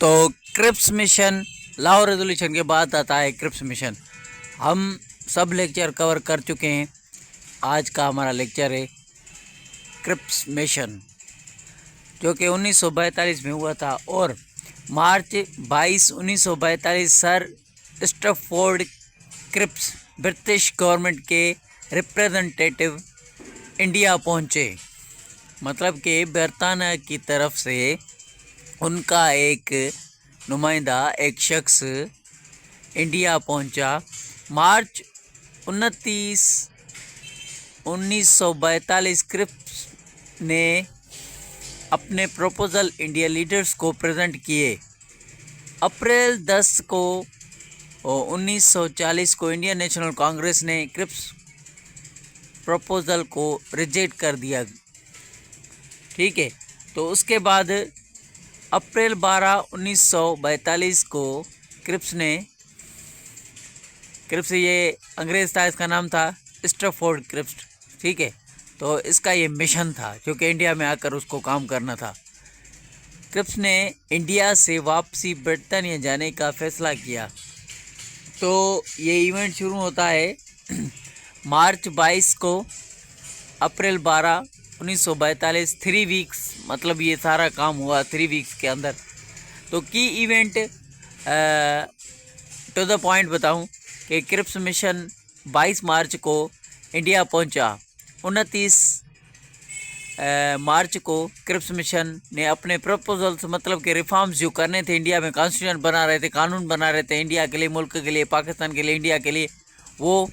तो Cripps mission, Lahore resolution के बाद आता है क्रिप्स मिशन। हम सब लेक्चर कवर कर चुके हैं। आज का हमारा लेक्चर है क्रिप्स मिशन, जो कि 1942 में हुआ था और March 22, 1942 Sir Stafford Cripps British government के रिप्रेजेंटेटिव इंडिया पहुंचे। मतलब कि बरतानिया की तरफ से उनका एक नुमाइंदा, एक शख्स इंडिया पहुंचा। मार्च 29, 1942 क्रिप्स ने अपने प्रपोजल इंडिया लीडर्स को प्रेजेंट किए। अप्रैल 10 को 1940 को इंडियन नेशनल कांग्रेस ने क्रिप्स प्रपोजल को रिजेक्ट कर दिया। ठीक है, तो उसके बाद अप्रैल 12, 1942 को क्रिप्स ये अंग्रेज़ था, इसका नाम था स्टफोर्ड क्रिप्स। ठीक है, तो इसका ये मिशन था जो कि इंडिया में आकर उसको काम करना था। क्रिप्स ने इंडिया से वापसी ब्रिटानिया जाने का फैसला किया। तो ये इवेंट शुरू होता है मार्च 22 को, अप्रैल 12, 1942, 3 वीक्स, मतलब ये सारा काम हुआ 3 वीक्स के अंदर। तो की इवेंट टू द पॉइंट बताऊं कि क्रिप्स मिशन 22 मार्च को इंडिया पहुंचा। 29 मार्च को क्रिप्स मिशन ने अपने प्रपोजल्स, मतलब कि रिफॉर्म्स जो करने थे इंडिया में, कॉन्स्टिट्यूशन बना रहे थे, कानून बना रहे थे इंडिया के लिए, मुल्क के लिए, पाकिस्तान के लिए, इंडिया के लिए, वो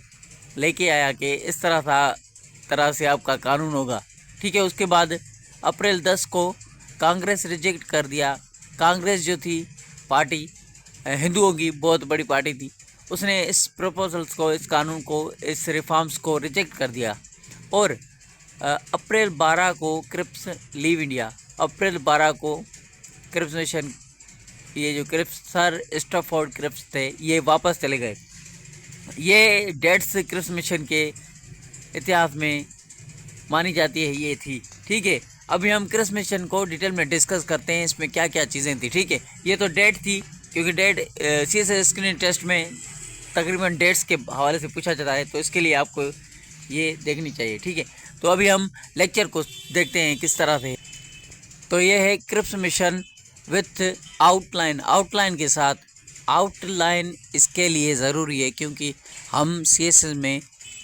लेके आया कि इस तरह से आपका कानून होगा। ठीक है, उसके बाद अप्रैल 10 को कांग्रेस रिजेक्ट कर दिया। कांग्रेस जो थी पार्टी, हिंदुओं की बहुत बड़ी पार्टी थी, उसने इस प्रपोजल्स को, इस कानून को, इस रिफॉर्म्स को रिजेक्ट कर दिया। और अप्रैल 12 को क्रिप्स लीव इंडिया। अप्रैल 12 को क्रिप्स मिशन, ये जो क्रिप्स सर स्टफोर्ड क्रिप्स थे, ये वापस चले गए। ये डेट्स क्रिप्स मिशन के इतिहास में मानी जाती है, ये थी। ठीक है, अभी हम क्रिप्स मिशन को डिटेल में डिस्कस करते हैं, इसमें क्या क्या चीज़ें थी। ठीक है, ये तो डेट थी, क्योंकि डेट सीएसएस स्क्रीनिंग टेस्ट में तकरीबन डेट्स के हवाले से पूछा जाता है, तो इसके लिए आपको ये देखनी चाहिए। ठीक है, तो अभी हम लेक्चर को देखते हैं किस तरह से। तो ये है क्रिप्स मिशन विथ आउटलाइन के साथ। आउटलाइन इसके लिए ज़रूरी है क्योंकि हम सीएसएस में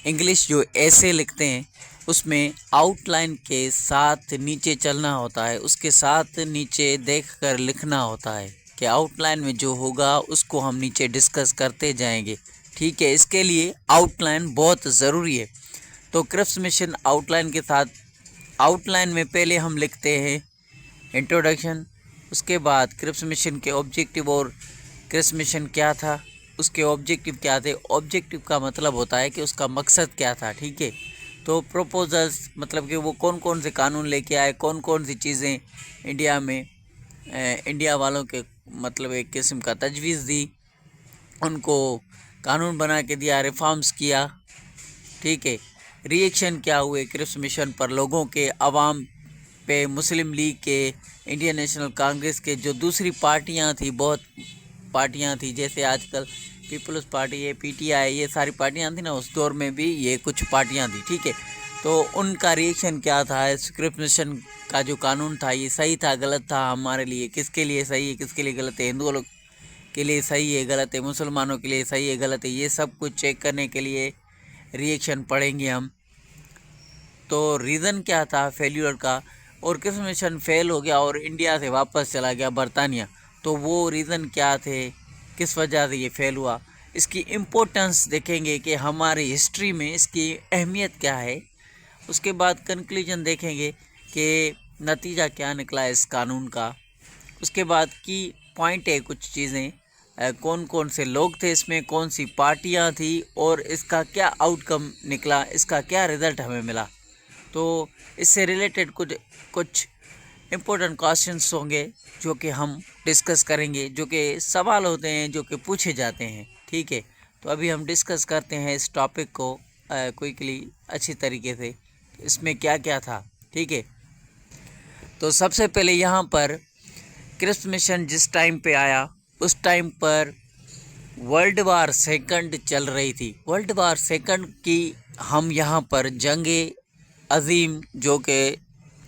इंग्लिश जो ऐसे लिखते हैं उसमें आउटलाइन के साथ नीचे चलना होता है, उसके साथ नीचे देखकर लिखना होता है कि आउटलाइन में जो होगा उसको हम नीचे डिस्कस करते जाएंगे। ठीक है, इसके लिए आउटलाइन बहुत ज़रूरी है। तो क्रिप्स मिशन आउटलाइन के साथ, आउटलाइन में पहले हम लिखते हैं इंट्रोडक्शन, उसके बाद क्रिप्स मिशन के ऑब्जेक्टिव और क्रिप्स मिशन क्या था, उसके ऑब्जेक्टिव क्या थे। ऑब्जेक्टिव का मतलब होता है कि उसका मकसद क्या था। ठीक है, तो प्रपोजल्स मतलब कि वो कौन कौन से कानून लेके आए, कौन कौन सी चीज़ें इंडिया में इंडिया वालों के मतलब एक किस्म का तजवीज़ दी, उनको कानून बना के दिया, रिफॉर्म्स किया। ठीक है, रिएक्शन क्या हुए क्रिप्स मिशन पर लोगों के, अवाम पे, मुस्लिम लीग के, इंडियन नेशनल कांग्रेस के, जो दूसरी पार्टियां थी, बहुत पार्टियां थी, जैसे आजकल पीपल्स पार्टी है, पीटीआई, ये सारी पार्टियां थी ना, उस दौर में भी ये कुछ पार्टियां थी। ठीक है, तो उनका रिएक्शन क्या था, क्रिप्स मिशन का जो कानून था ये सही था, गलत था, हमारे लिए किसके लिए सही है, किसके लिए गलत है, हिंदुओं के लिए सही है, गलत है, मुसलमानों के लिए सही है, गलत है, ये सब कुछ चेक करने के लिए रिएक्शन पढ़ेंगे हम। तो रीज़न क्या था फेल्यूर का, और क्रिप्स मिशन फेल हो गया और इंडिया से वापस चला गया बरतानिया, तो वो रीज़न क्या थे, किस वजह से ये फेल हुआ, इसकी इम्पोर्टेंस देखेंगे कि हमारी हिस्ट्री में इसकी अहमियत क्या है। उसके बाद कंक्लूजन देखेंगे कि नतीजा क्या निकला इस कानून का। उसके बाद की पॉइंट है कुछ चीज़ें, कौन कौन से लोग थे इसमें, कौन सी पार्टियां थी, और इसका क्या आउटकम निकला, इसका क्या रिज़ल्ट हमें मिला। तो इससे रिलेटेड कुछ इम्पोर्टेंट क्वेश्चंस होंगे जो कि हम डिस्कस करेंगे, जो कि सवाल होते हैं जो कि पूछे जाते हैं। ठीक है, तो अभी हम डिस्कस करते हैं इस टॉपिक को क्विकली, अच्छी तरीके से, इसमें क्या क्या था। ठीक है, तो सबसे पहले यहाँ पर क्रिप्स मिशन जिस टाइम पे आया उस टाइम पर वर्ल्ड वार सेकंड चल रही थी। वर्ल्ड वार सेकंड की हम यहाँ पर जंगे अजीम जो कि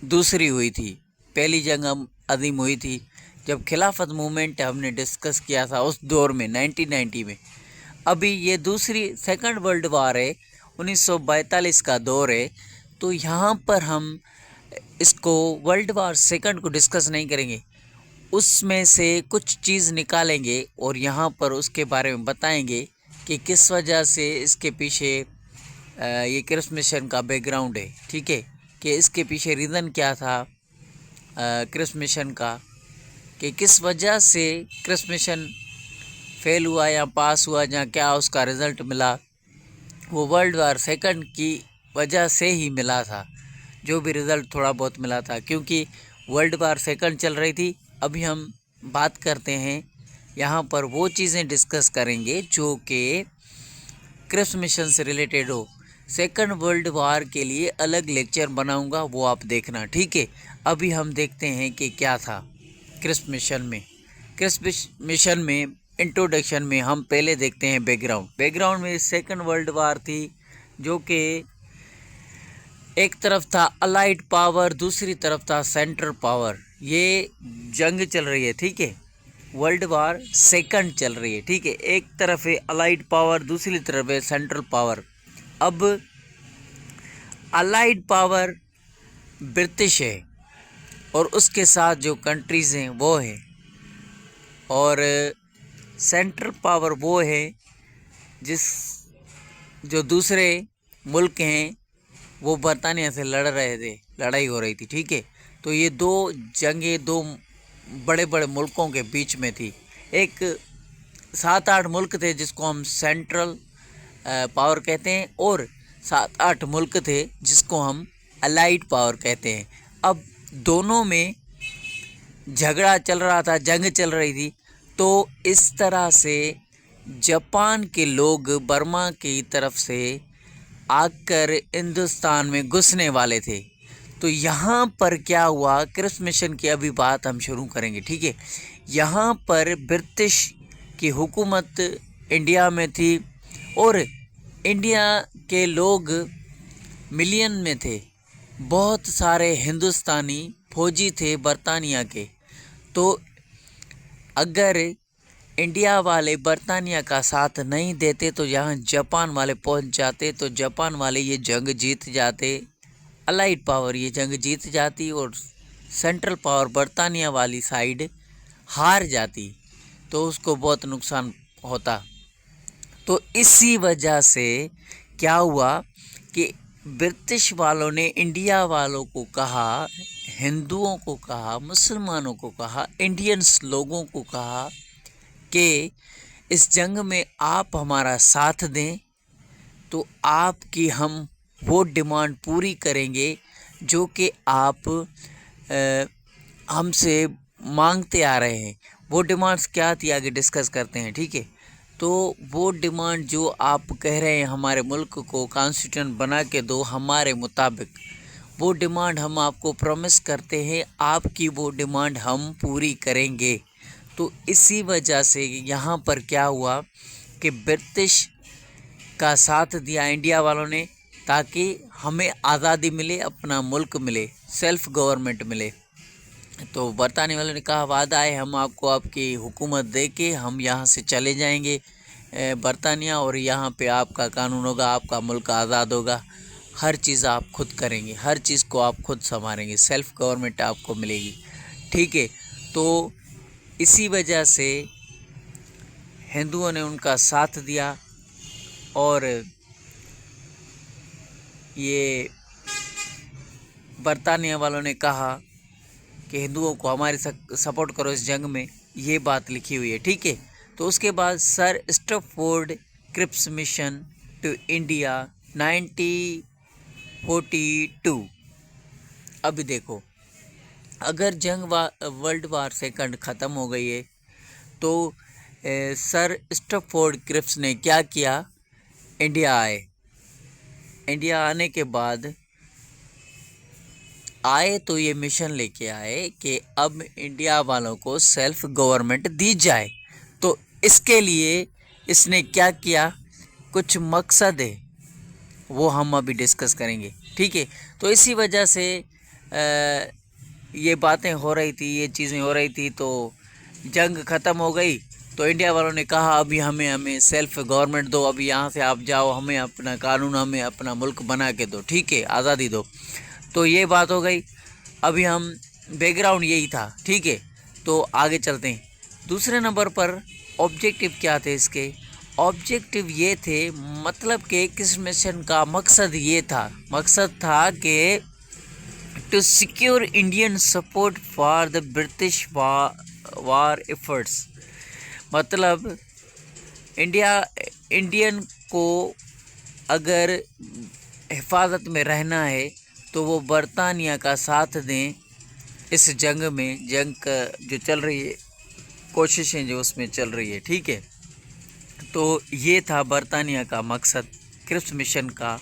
दूसरी हुई थी, पहली जंग अजीम हुई थी जब खिलाफत मूवमेंट हमने डिस्कस किया था उस दौर में 1990 में। अभी ये दूसरी सेकंड वर्ल्ड वार है, 1942 का दौर है। तो यहाँ पर हम इसको वर्ल्ड वार सेकंड को डिस्कस नहीं करेंगे, उसमें से कुछ चीज़ निकालेंगे और यहाँ पर उसके बारे में बताएंगे कि किस वजह से इसके पीछे ये क्रिप्स मिशन का बैकग्राउंड है। ठीक है, कि इसके पीछे रीज़न क्या था क्रिप्स मिशन का, कि किस वजह से क्रिप्स मिशन फेल हुआ या पास हुआ या क्या उसका रिज़ल्ट मिला। वो वर्ल्ड वार सेकंड की वजह से ही मिला था, जो भी रिज़ल्ट थोड़ा बहुत मिला था, क्योंकि वर्ल्ड वार सेकंड चल रही थी। अभी हम बात करते हैं यहाँ पर वो चीज़ें डिस्कस करेंगे जो कि क्रिप्स मिशन से रिलेटेड हो। सेकंड वर्ल्ड वार के लिए अलग लेक्चर बनाऊंगा, वो आप देखना। ठीक है, अभी हम देखते हैं कि क्या था क्रिप्स मिशन में। क्रिप्स मिशन में इंट्रोडक्शन में हम पहले देखते हैं बैकग्राउंड में सेकंड वर्ल्ड वार थी, जो कि एक तरफ था अलाइड पावर, दूसरी तरफ था सेंट्रल पावर। ये जंग चल रही है। ठीक है, वर्ल्ड वार सेकंड चल रही है। ठीक है, एक तरफ है अलाइड पावर, दूसरी तरफ है सेंट्रल पावर। अब अलाइड पावर ब्रिटिश है और उसके साथ जो कंट्रीज़ हैं वो है, और सेंट्रल पावर वो है जो दूसरे मुल्क हैं वो बरतानिया से लड़ रहे थे, लड़ाई हो रही थी। ठीक है, तो ये दो जंगें दो बड़े बड़े मुल्कों के बीच में थी। एक 7-8 मुल्क थे जिसको हम सेंट्रल पावर कहते हैं, और 7-8 मुल्क थे जिसको हम अलाइड पावर कहते हैं। अब दोनों में झगड़ा चल रहा था, जंग चल रही थी। तो इस तरह से जापान के लोग बर्मा की तरफ से आकर हिंदुस्तान में घुसने वाले थे। तो यहाँ पर क्या हुआ, क्रिप्स मिशन की अभी बात हम शुरू करेंगे। ठीक है, यहाँ पर ब्रिटिश की हुकूमत इंडिया में थी और इंडिया के लोग मिलियन में थे, बहुत सारे हिंदुस्तानी फौजी थे बरतानिया के। तो अगर इंडिया वाले बरतानिया का साथ नहीं देते तो यहाँ जापान वाले पहुँच जाते, तो जापान वाले ये जंग जीत जाते, अलाइड पावर ये जंग जीत जाती और सेंट्रल पावर बरतानिया वाली साइड हार जाती, तो उसको बहुत नुकसान होता। तो इसी वजह से क्या हुआ कि ब्रिटिश वालों ने इंडिया वालों को कहा, हिंदुओं को कहा, मुसलमानों को कहा, इंडियंस लोगों को कहा कि इस जंग में आप हमारा साथ दें तो आपकी हम वो डिमांड पूरी करेंगे जो कि आप हमसे मांगते आ रहे हैं। वो डिमांड्स क्या थी आगे डिस्कस करते हैं। ठीक है, तो वो डिमांड जो आप कह रहे हैं हमारे मुल्क को कॉन्स्टिट्यूशन बना के दो हमारे मुताबिक, वो डिमांड हम आपको प्रॉमिस करते हैं, आपकी वो डिमांड हम पूरी करेंगे। तो इसी वजह से यहाँ पर क्या हुआ कि ब्रिटिश का साथ दिया इंडिया वालों ने, ताकि हमें आज़ादी मिले, अपना मुल्क मिले, सेल्फ गवर्नमेंट मिले। तो बरतानिया वालों ने कहा वादा है हम आपको आपकी हुकूमत दे के हम यहाँ से चले जाएंगे बरतानिया, और यहाँ पे आपका कानून होगा, आपका मुल्क आज़ाद होगा, हर चीज़ आप खुद करेंगे, हर चीज़ को आप खुद संभालेंगे, सेल्फ गवर्नमेंट आपको मिलेगी। ठीक है, तो इसी वजह से हिंदुओं ने उनका साथ दिया और ये बरतानिया वालों ने कहा कि हिंदुओं को हमारे सपोर्ट करो इस जंग में, ये बात लिखी हुई है। ठीक है, तो उसके बाद Sir Stafford Cripps mission to India 1942। अभी देखो, अगर जंग वर्ल्ड वार सेकंड ख़त्म हो गई है तो सर स्टैफोर्ड क्रिप्स ने क्या किया, इंडिया आए। इंडिया आने के बाद आए तो ये मिशन लेके आए कि अब इंडिया वालों को सेल्फ गवर्नमेंट दी जाए। तो इसके लिए इसने क्या किया, कुछ मकसद है, वो हम अभी डिस्कस करेंगे, ठीक है। तो इसी वजह से ये बातें हो रही थी, ये चीज़ें हो रही थी, तो जंग ख़त्म हो गई। तो इंडिया वालों ने कहा अभी हमें सेल्फ गवर्नमेंट दो, अभी यहाँ से आप जाओ, हमें अपना कानून, हमें अपना मुल्क बना के दो, ठीक है, आज़ादी दो। तो ये बात हो गई। अभी हम बैकग्राउंड यही था, ठीक है। तो आगे चलते हैं। दूसरे नंबर पर ऑब्जेक्टिव क्या थे इसके, ऑब्जेक्टिव ये थे, मतलब कि किस मिशन का मकसद था कि to secure Indian support for the British war efforts. मतलब इंडियन को अगर हिफाजत में रहना है तो वो बरतानिया का साथ दें इस जंग में, जंग का जो चल रही है, कोशिशें जो उसमें चल रही है, ठीक है। तो ये था बरतानिया का मकसद, क्रिप्स मिशन का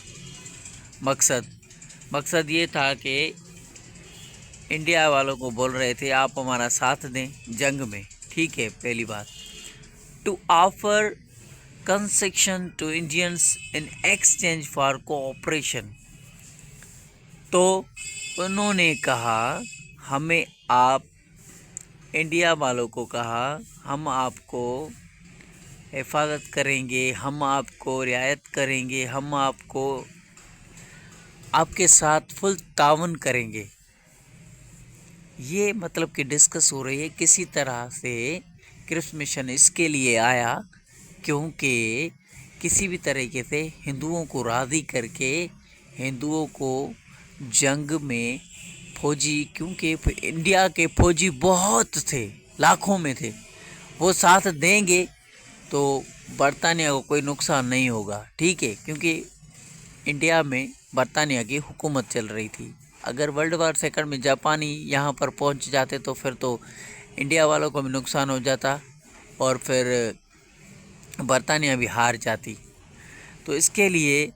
मकसद ये था कि इंडिया वालों को बोल रहे थे आप हमारा साथ दें जंग में, ठीक है, पहली बात। To offer concession to Indians in exchange for cooperation. तो उन्होंने कहा, हमें आप इंडिया वालों को कहा हम आपको हिफाजत करेंगे, हम आपको रियायत करेंगे, हम आपको आपके साथ फुल तावन करेंगे। ये मतलब कि डिस्कस हो रही है किसी तरह से। क्रिप्स मिशन इसके लिए आया क्योंकि किसी भी तरीके से हिंदुओं को राज़ी करके हिंदुओं को जंग में फौजी, क्योंकि इंडिया के फौजी बहुत थे, लाखों में थे, वो साथ देंगे तो बरतानिया को कोई नुकसान नहीं होगा, ठीक है। क्योंकि इंडिया में बरतानिया की हुकूमत चल रही थी। अगर वर्ल्ड वार सेकंड में जापानी यहाँ पर पहुँच जाते तो फिर तो इंडिया वालों को भी नुकसान हो जाता और फिर बरतानिया भी हार जाती। तो इसके लिए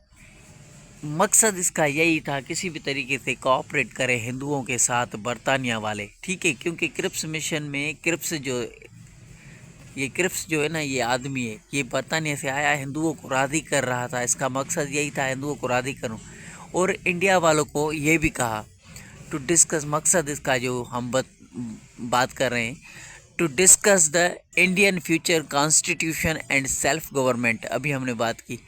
मकसद इसका यही था, किसी भी तरीके से कोऑपरेट करें हिंदुओं के साथ बरतानिया वाले, ठीक है। क्योंकि क्रिप्स मिशन में क्रिप्स जो है ना, ये आदमी है, ये बरतानिया से आया, हिंदुओं को राज़ी कर रहा था। इसका मकसद यही था, हिंदुओं को राज़ी करूं। और इंडिया वालों को ये भी कहा टू डिस्कस, मकसद इसका जो हम बात कर रहे हैं, to discuss the Indian future constitution and self government. अभी हमने बात की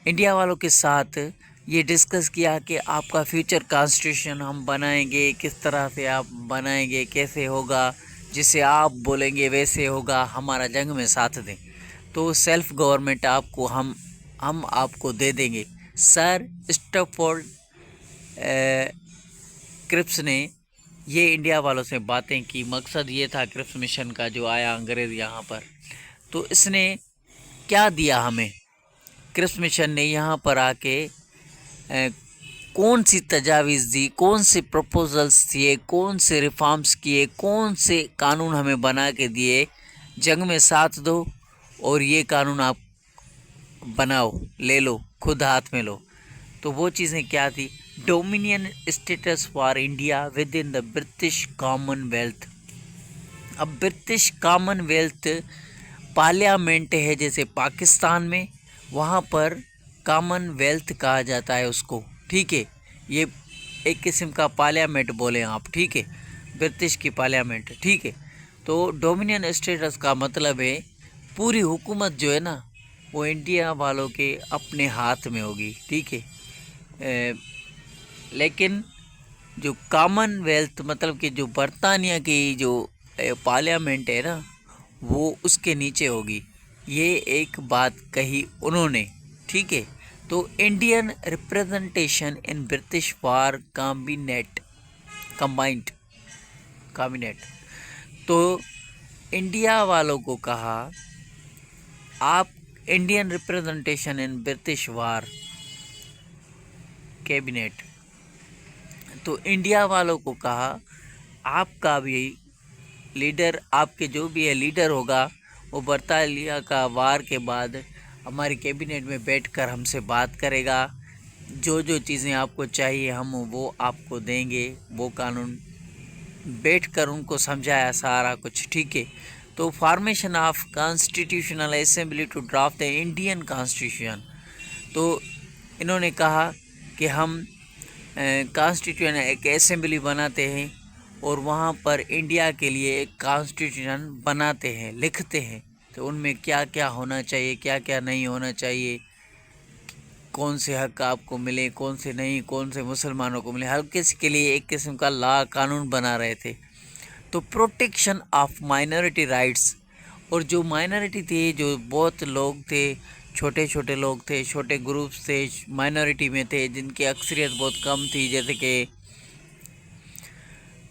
इंडिया वालों के साथ, ये डिस्कस किया कि आपका फ्यूचर कॉन्स्टिट्यूशन हम बनाएंगे, किस तरह से आप बनाएंगे, कैसे होगा, जिसे आप बोलेंगे वैसे होगा, हमारा जंग में साथ दें तो सेल्फ गवर्नमेंट आपको हम आपको दे देंगे। सर स्टफोर्ड क्रिप्स ने ये इंडिया वालों से बातें की। मकसद ये था क्रिप्स मिशन का, जो आया अंग्रेज़ यहाँ पर, तो इसने क्या दिया हमें, क्रिप्स मिशन ने यहाँ पर आके कौन सी तजावीज़ दी, कौन से प्रपोजल्स दिए, कौन से रिफॉर्म्स किए, कौन से कानून हमें बना के दिए, जंग में साथ दो और ये कानून आप बनाओ, ले लो, खुद हाथ में लो। तो वो चीज़ें क्या थी, dominion status for India with in the British Commonwealth. अब ब्रिटिश कॉमनवेल्थ पार्लियामेंट है जैसे पाकिस्तान में, वहाँ पर कॉमनवेल्थ कहा जाता है उसको, ठीक है। ये एक किस्म का पार्लियामेंट बोले आप, ठीक है, ब्रिटिश की पार्लियामेंट, ठीक है। तो डोमिनियन स्टेटस का मतलब है पूरी हुकूमत जो है ना, वो इंडिया वालों के अपने हाथ में होगी, ठीक है। लेकिन जो कॉमनवेल्थ मतलब कि जो बरतानिया की जो पार्लियामेंट है ना, वो उसके नीचे होगी। ये एक बात कही उन्होंने, ठीक है। तो Indian representation in British war combined cabinet. तो इंडिया वालों को कहा आप Indian representation in British war cabinet, तो इंडिया वालों को कहा आपका भी लीडर, आपके जो भी है लीडर होगा, वो बरतानिया का वार के बाद हमारी कैबिनेट में बैठकर हमसे बात करेगा, जो जो चीज़ें आपको चाहिए हम वो आपको देंगे, वो कानून बैठकर उनको समझाया सारा कुछ, ठीक है। तो formation of constitutional assembly to draft the Indian constitution, तो इन्होंने कहा कि हम कॉन्स्टिट्यूशन एक असेंबली बनाते हैं और वहाँ पर इंडिया के लिए एक कॉन्स्टिट्यूशन बनाते हैं, लिखते हैं। तो उनमें क्या क्या होना चाहिए, क्या क्या नहीं होना चाहिए, कौन से हक आपको मिले, कौन से नहीं, कौन से मुसलमानों को मिले, हर किसी के लिए एक किस्म का लॉ कानून बना रहे थे। तो प्रोटेक्शन ऑफ माइनॉरिटी राइट्स, और जो माइनॉरिटी थी, जो बहुत लोग थे, छोटे छोटे लोग थे, छोटे ग्रुप्स थे, माइनॉरिटी में थे, जिनकी अक्सरियत बहुत कम थी, जैसे कि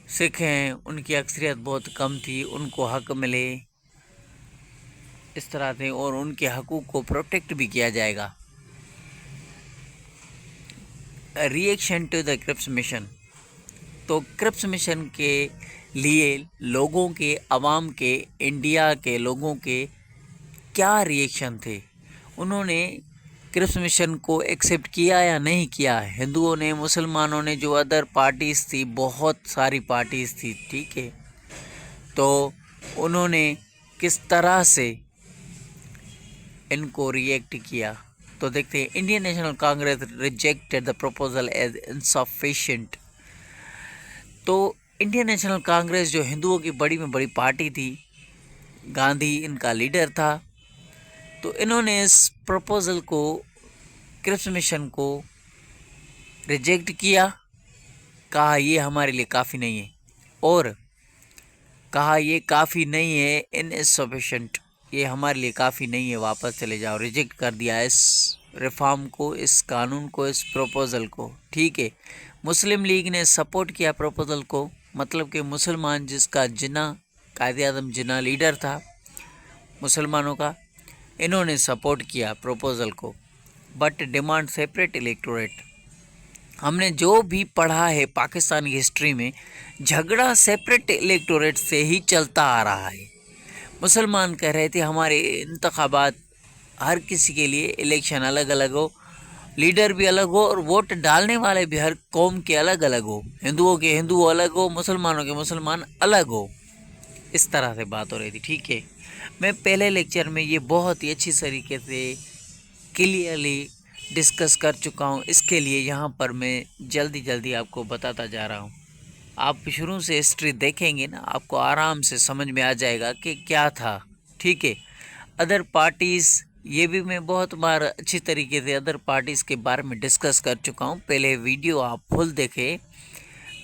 सिख हैं, उनकी अक्सरियत बहुत कम थी, उनको हक मिले, इस तरह थे, और उनके हकूक़ को प्रोटेक्ट भी किया जाएगा। Reaction to the Cripps mission, तो क्रिप्स मिशन के लिए लोगों के, अवाम के, इंडिया के लोगों के क्या रिएक्शन थे, उन्होंने क्रिप्स मिशन को एक्सेप्ट किया या नहीं किया। हिंदुओं ने, मुसलमानों ने, जो अदर पार्टीज़ थी, बहुत सारी पार्टीज़ थी, ठीक है, तो उन्होंने किस तरह से इनको रिएक्ट किया। तो देखते हैं। Indian National Congress rejected the proposal as insufficient, तो इंडियन नेशनल कांग्रेस जो हिंदुओं की बड़ी में बड़ी पार्टी थी, गांधी इनका लीडर था, तो इन्होंने इस प्रपोजल को, क्रिप्स मिशन को रिजेक्ट किया, कहा ये हमारे लिए काफ़ी नहीं है, और कहा ये काफ़ी नहीं है, इनसफिशिएंट, ये हमारे लिए काफ़ी नहीं है, वापस चले जाओ। रिजेक्ट कर दिया इस रिफॉर्म को, इस कानून को, इस प्रपोज़ल को, ठीक है। मुस्लिम लीग ने सपोर्ट किया प्रपोज़ल को, मतलब कि मुसलमान, जिसका जिन्ना, कायद-ए-आज़म जिन्ना लीडर था मुसलमानों का, इन्होंने सपोर्ट किया प्रपोज़ल को, बट डिमांड सेपरेट इलेक्टोरेट। हमने जो भी पढ़ा है पाकिस्तान की हिस्ट्री में, झगड़ा सेपरेट इलेक्टोरेट से ही चलता आ रहा है। मुसलमान कह रहे थे हमारे इंतखाबात, हर किसी के लिए इलेक्शन अलग अलग हो, लीडर भी अलग हो, और वोट डालने वाले भी हर कौम के अलग अलग हो, हिंदुओं के हिंदू अलग हो, मुसलमानों के मुसलमान अलग हो, इस तरह से बात हो रही थी, ठीक है। मैं पहले लेक्चर में ये बहुत ही अच्छी तरीके से क्लियरली डिस्कस कर चुका हूँ, इसके लिए यहाँ पर मैं जल्दी जल्दी आपको बताता जा रहा हूँ। आप शुरू से हिस्ट्री देखेंगे ना, आपको आराम से समझ में आ जाएगा कि क्या था, ठीक है। अदर पार्टीज़, ये भी मैं बहुत बार अच्छी तरीके से अदर पार्टीज़ के बारे में डिस्कस कर चुका हूँ, पहले वीडियो आप फुल देखें।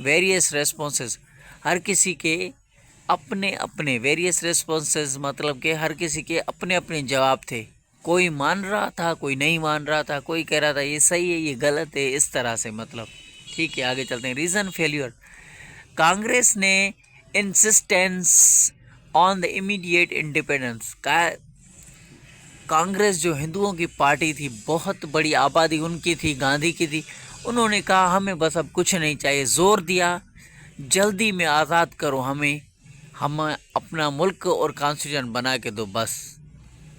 वेरियस रेस्पॉन्सेस, हर किसी के अपने अपने वेरियस रेस्पॉन्सेस, मतलब कि हर किसी के अपने अपने जवाब थे, कोई मान रहा था, कोई नहीं मान रहा था, कोई कह रहा था ये सही है, ये गलत है, इस तरह से, मतलब, ठीक है। आगे चलते हैं। रीज़न फेल्यूर, कांग्रेस ने insistence on the immediate independence का, कांग्रेस जो हिंदुओं की पार्टी थी, बहुत बड़ी आबादी उनकी थी, गांधी की थी, उन्होंने कहा हमें बस अब कुछ नहीं चाहिए, जोर दिया जल्दी में आज़ाद करो हमें, हम अपना मुल्क और कॉन्स्टिट्यूशन बना के दो बस,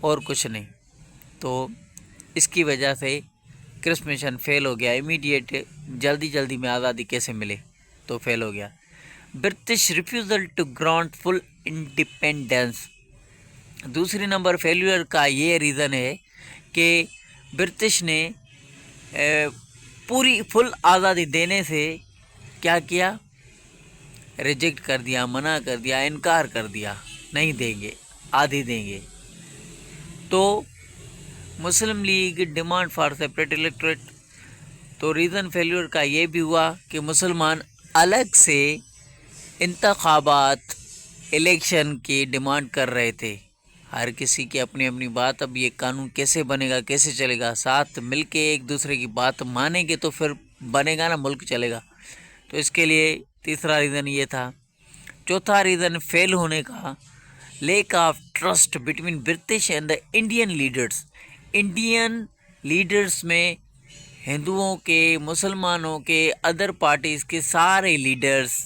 और कुछ नहीं। तो इसकी वजह से क्रिप्स मिशन फेल हो गया। इमीडिएट जल्दी जल्दी में आज़ादी कैसे मिले, तो फेल हो गया। British refusal to grant full independence, दूसरी नंबर फेल्यूर का ये रीज़न है कि ब्रिटिश ने पूरी फुल आज़ादी देने से क्या किया, रिजेक्ट कर दिया, मना कर दिया, इनकार कर दिया, नहीं देंगे, आधी देंगे। तो Muslim league demand for separate electorate, तो रीज़न फेल्यूर का ये भी हुआ कि मुसलमान अलग से इंतखाबात, इलेक्शन की डिमांड कर रहे थे, हर किसी की अपनी अपनी बात। अब ये कानून कैसे बनेगा, कैसे चलेगा, साथ मिलके एक दूसरे की बात मानेंगे तो फिर बनेगा ना, मुल्क चलेगा। तो इसके लिए तीसरा रीज़न ये था। चौथा रीज़न फेल होने का, lake of trust between British and the Indian leaders, Indian leaders में हिंदुओं के, मुसलमानों के, अदर पार्टीज़ के सारे लीडर्स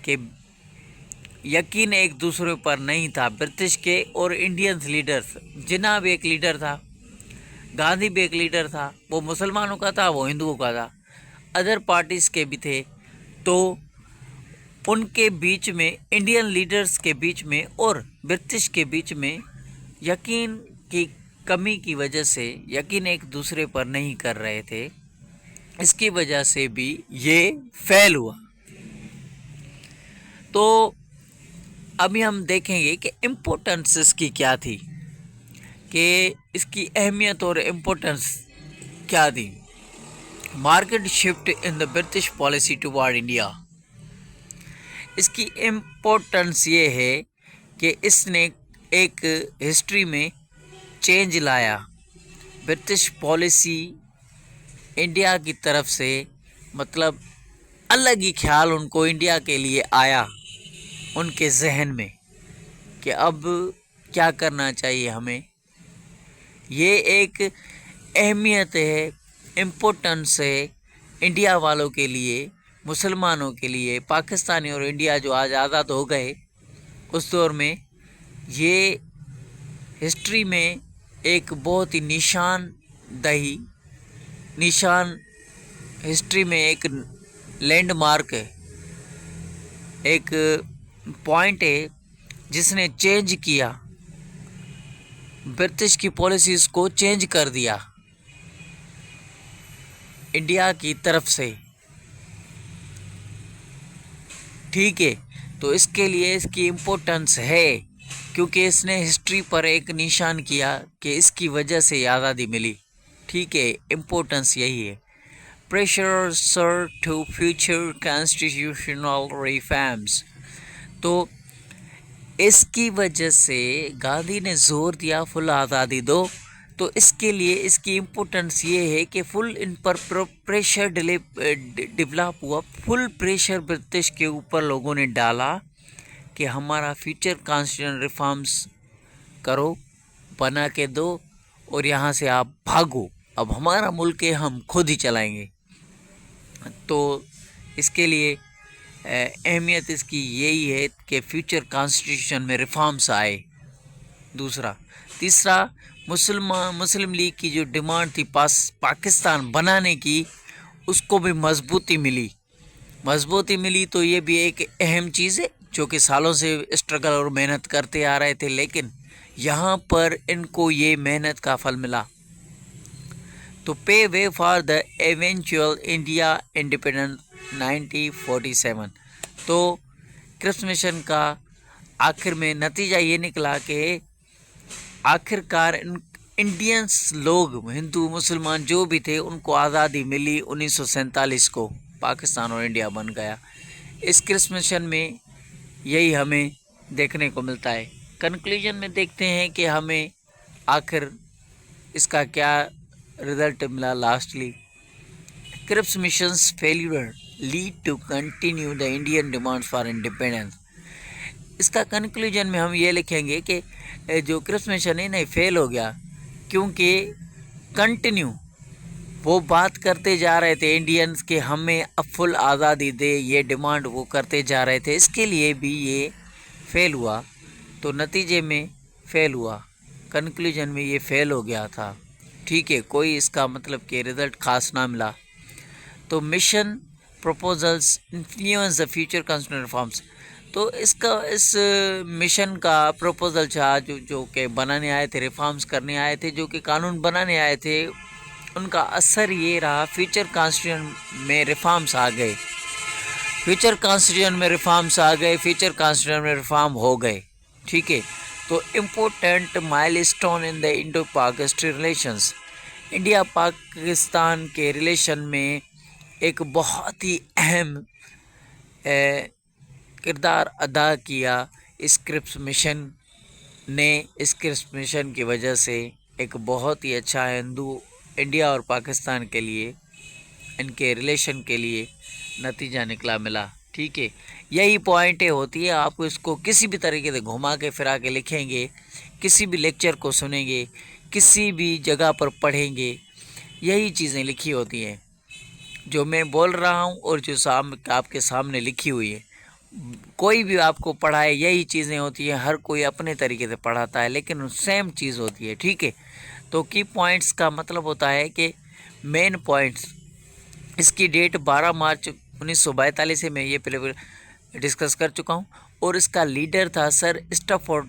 के यकीन एक दूसरे पर नहीं था, ब्रिटिश के और इंडियन लीडर्स। जिन्ना भी एक लीडर था, गांधी भी एक लीडर था, वो मुसलमानों का था, वो हिंदुओं का था, अदर पार्टीज के भी थे। तो उनके बीच में, इंडियन लीडर्स के बीच में और ब्रिटिश के बीच में यकीन की कमी की वजह से यकीन एक दूसरे पर नहीं कर रहे थे। इसकी वजह से भी ये फेल हुआ। तो अभी हम देखेंगे कि इम्पोर्टेंस इसकी क्या थी, कि इसकी अहमियत और इम्पोर्टेंस क्या थी। Market shift in the British policy toward India. इसकी इम्पोर्टेंस ये है कि इसने एक हिस्ट्री में चेंज लाया। ब्रिटिश पॉलिसी इंडिया की तरफ से, मतलब अलग ही ख्याल उनको इंडिया के लिए आया उनके जहन में कि अब क्या करना चाहिए हमें। ये एक अहमियत है, इम्पोर्टेंस है इंडिया वालों के लिए, मुसलमानों के लिए। पाकिस्तानी और इंडिया जो आज आज़ाद हो गए, उस दौर में ये हिस्ट्री में एक बहुत ही निशान हिस्ट्री में एक लैंडमार्क है, एक पॉइंट है जिसने चेंज किया, ब्रिटिश की पॉलिसीज़ को चेंज कर दिया इंडिया की तरफ से। ठीक है, तो इसके लिए इसकी इम्पोर्टेंस है, क्योंकि इसने हिस्ट्री पर एक निशान किया कि इसकी वजह से आज़ादी मिली। ठीक है, इम्पोर्टेंस यही है। Pressure sir to future constitutional reforms. तो इसकी वजह से गांधी ने जोर दिया फुल आज़ादी दो। तो इसके लिए इसकी इम्पोर्टेंस ये है कि फुल इन पर प्रेशर डेवलप हुआ, फुल प्रेशर ब्रिटिश के ऊपर लोगों ने डाला कि हमारा फ्यूचर कॉन्स्टिट्यूशनल रिफॉर्म्स करो, बना के दो, और यहाँ से आप भागो, अब हमारा मुल्क है, हम खुद ही चलाएंगे। तो इसके लिए अहमियत इसकी यही है कि फ्यूचर कॉन्स्टिट्यूशन में रिफॉर्म्स आए। तीसरा, मुस्लिम लीग की जो डिमांड थी पाकिस्तान बनाने की, उसको भी मजबूती मिली। तो ये भी एक अहम चीज़ है, जो कि सालों से स्ट्रगल और मेहनत करते आ रहे थे, लेकिन यहाँ पर इनको ये मेहनत का फल मिला। तो pave way for the eventual India independence 1947। तो क्रिप्स मिशन का आखिर में नतीजा ये निकला कि आखिरकार इंडियंस लोग, हिंदू मुसलमान जो भी थे, उनको आज़ादी मिली। 1947 को पाकिस्तान और इंडिया बन गया। इस क्रिप्स मिशन में यही हमें देखने को मिलता है। कंक्लूजन में देखते हैं कि हमें आखिर इसका क्या रिजल्ट मिला। Lastly, Cripps missions failure lead to continue the Indian demands for independence. इसका कंक्लूजन में हम ये लिखेंगे कि जो क्रिप्स मिशन है नहीं, फेल हो गया, क्योंकि कंटिन्यू वो बात करते जा रहे थे इंडियंस के हमें अब फुल आज़ादी दे, ये डिमांड वो करते जा रहे थे। इसके लिए भी ये फेल हुआ। तो नतीजे में फेल हुआ, कंक्लूजन में ये फेल हो गया था। ठीक है, कोई इसका मतलब कि रिज़ल्ट खास ना मिला। तो mission proposals influence the future constitutional reforms. तो इस मिशन का प्रपोजल था, जो कि बनाने आए थे, रिफॉर्म्स करने आए थे, जो कि कानून बनाने आए थे, उनका असर ये रहा, फ्यूचर कॉन्स्टिट्यूशन में रिफॉर्म्स आ गए, फ्यूचर कॉन्स्टिट्यूशन में रिफॉर्म हो गए। ठीक है, तो important milestone in the Indo Pakistan relations. India Pakistan के रिलेशन में एक बहुत ही अहम किरदार अदा किया इस क्रिप्स मिशन ने। इस क्रिप्स मिशन की वजह से एक बहुत ही अच्छा इंडिया और पाकिस्तान के लिए, इनके रिलेशन के लिए नतीजा मिला। ठीक है, यही पॉइंटें होती है। आप इसको किसी भी तरीके से घुमा के फिरा के लिखेंगे, किसी भी लेक्चर को सुनेंगे, किसी भी जगह पर पढ़ेंगे, यही चीज़ें लिखी होती हैं जो मैं बोल रहा हूँ और जो आपके सामने लिखी हुई है। कोई भी आपको पढ़ाए, यही चीज़ें होती हैं। हर कोई अपने तरीके से पढ़ाता है, लेकिन सेम चीज़ होती है। ठीक है, तो की पॉइंट्स का मतलब होता है कि मेन पॉइंट्स। इसकी डेट 12 मार्च 1942 से मैं ये पहले डिस्कस कर चुका हूँ, और इसका लीडर था सर स्टफोर्ड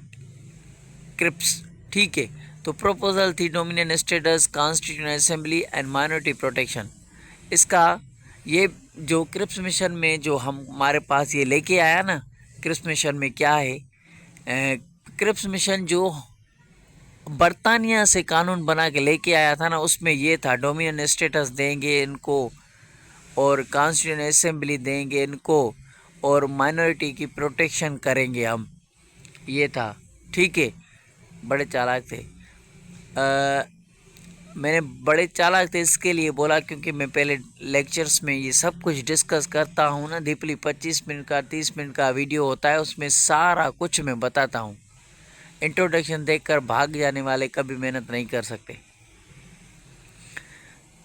क्रिप्स। ठीक है, तो प्रपोजल थी dominion status, constitution assembly and minority protection. इसका ये जो क्रिप्स मिशन में जो हमारे पास ये लेके आया ना, क्रिप्स मिशन में क्या है, क्रिप्स मिशन जो बर्तानिया से कानून बना के लेके आया था ना, उसमें ये था डोमिनियन स्टेटस देंगे इनको, और कॉन्स्टिट्यूशन असेंबली देंगे इनको, और माइनॉरिटी की प्रोटेक्शन करेंगे हम, ये था। ठीक है, बड़े चालाक थे। मैंने बड़े चालाक थे इसके लिए बोला क्योंकि मैं पहले लेक्चर्स में ये सब कुछ डिस्कस करता हूँ ना डीपली। 25 मिनट का 30 मिनट का वीडियो होता है, उसमें सारा कुछ मैं बताता हूँ। इंट्रोडक्शन देखकर भाग जाने वाले कभी मेहनत नहीं कर सकते।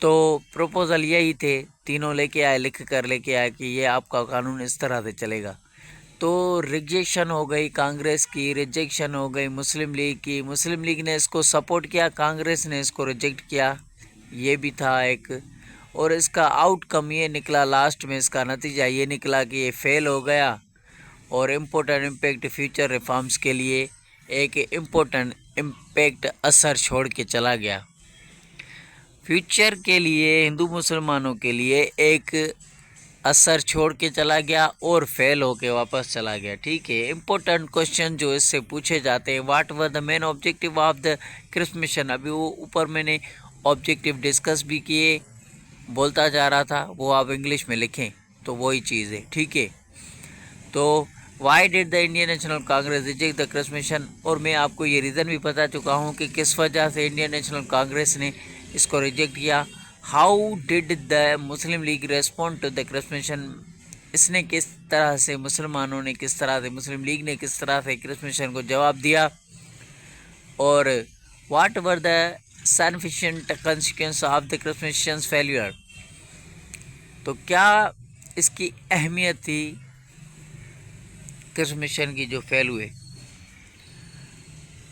तो प्रपोजल यही थे, तीनों लेके आए, लिख कर लेके आए कि ये आपका कानून इस तरह से चलेगा। तो रिजेक्शन हो गई कांग्रेस की, रिजेक्शन हो गई मुस्लिम लीग की। मुस्लिम लीग ने इसको सपोर्ट किया, कांग्रेस ने इसको रिजेक्ट किया, ये भी था एक। और इसका आउटकम ये निकला, लास्ट में इसका नतीजा ये निकला कि ये फेल हो गया, और इम्पोर्टेंट इम्पैक्ट फ्यूचर रिफॉर्म्स के लिए एक इम्पोर्टेंट इम्पैक्ट असर छोड़ के चला गया। फ्यूचर के लिए हिंदू मुसलमानों के लिए एक असर छोड़ के चला गया और फेल होके वापस चला गया। ठीक है, इम्पोर्टेंट क्वेश्चन जो इससे पूछे जाते हैं, what were the main objective of the Cripps mission. अभी वो ऊपर मैंने ऑब्जेक्टिव डिस्कस भी किए, बोलता जा रहा था, वो आप इंग्लिश में लिखें तो वही चीज़ है। ठीक है, तो why did the Indian National Congress reject the Cripps mission, और मैं आपको ये रीज़न भी बता चुका हूँ कि किस वजह से इंडियन नेशनल कांग्रेस ने इसको रिजेक्ट किया। How did the Muslim League respond to the Cripps mission, इसने किस तरह से, मुसलमानों ने किस तरह से, मुस्लिम लीग ने किस तरह से क्रिप्स मिशन को जवाब दिया, और what were the sufficient consequence of the Cripps mission failure, तो क्या इसकी अहमियत थी क्रिप्स मिशन की जो फेल हुए।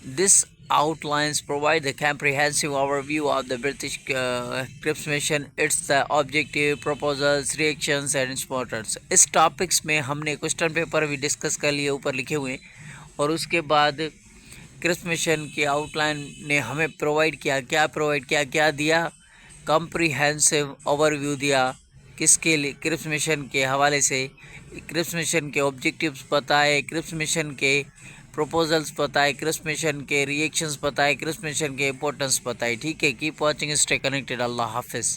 This outlines provide the comprehensive overview of the British Cripps mission, its the objective, proposals, reactions and importance। इस topics में हमने क्वेश्चन पेपर भी डिस्कस कर लिए, ऊपर लिखे हुए, और उसके बाद क्रिप्स मिशन की आउटलाइन ने हमें प्रोवाइड किया, क्या प्रोवाइड किया, क्या दिया, कॉम्प्रिहेंसिव ओवरव्यू दिया, किसके लिए, क्रिप्स मिशन के हवाले से, क्रिप्स मिशन के ऑब्जेक्टिव्स बताए, क्रिप्स मिशन के प्रपोजल्स बताए, क्रिप्स मिशन के रिएक्शंस बताए, क्रिप्स मिशन के इंपॉर्टेंस बताए। ठीक है, कीप वॉचिंग, स्टे कनेक्टेड, अल्लाह हाफिज़।